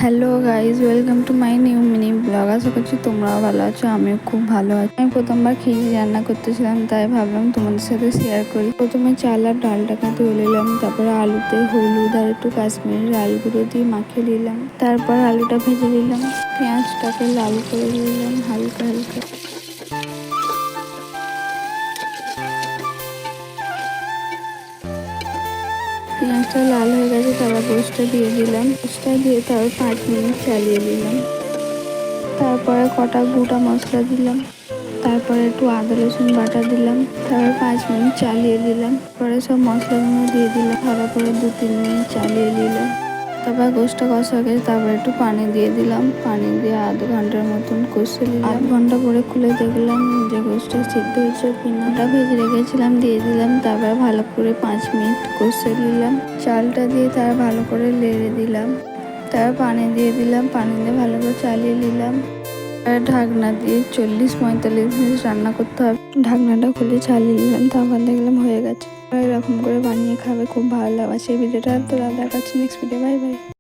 Hello guys, welcome to my new mini blog. আশা করছি তোমরাও ভালো আছো, আমিও খুব ভালো আছি। আমি প্রথমবার খিচুড়ি রান্না করতেছিলাম, তাই ভাবলাম তোমাদের সাথে শেয়ার করি। প্রথমে চাল আর ডালটাকে ধুয়ে নিলাম, তারপরে আলুতে হলুদ আর একটু কাশ্মীরি লাল গুঁড়ো দিয়ে মাখিয়ে নিলাম। তারপর আলুটা ভেজে নিলাম, পেঁয়াজটাকে লাল করে দিলাম হালকা হালকা। পেঁয়াজটা লাল হয়ে গেছে, তারপর গোশটা দিয়ে দিলাম। গোশটা দিয়ে তারপর 5 মিনিট চালিয়ে দিলাম। তারপরে কটা গোটা মশলা দিলাম, তারপরে একটু আদা রসুন বাটা দিলাম, তারপর 5 মিনিট চালিয়ে দিলাম। পরে সব মশলাগুলো দিয়ে দিলাম, ভালো করে 2-3 মিনিট চালিয়ে দিলাম। তারপর গোশটা কষা গেছে, তারপর একটু পানি দিয়ে দিলাম। পানি দিয়ে আধ ঘন্টার মতন কষে নিলাম। 8 ঘন্টা পরে খুলে দেখলাম যে গোশটা সিদ্ধ হয়েছে কিনা। ওটা ভেজে রেখেছিলাম, দিয়ে দিলাম। তারপর ভালো করে 5 মিনিট কষে নিলাম। চালটা দিয়ে তার ভালো করে নেড়ে দিলাম। তারপর পানি দিয়ে দিলাম, পানি দিয়ে ভালো করে চালিয়ে নিলাম। আর ঢাকনা দিয়ে 40-45 মিনিট রান্না করতে হবে। ঢাকনাটা খুলে চালিয়ে নিলাম, তারপর দেখলাম হয়ে গেছে। এরকম করে বানিয়ে খাবে, খুব ভালো লাগবে। সেই ভিডিওটা তো দেখাচ্ছি নেক্সট ভিডিও। Bye bye.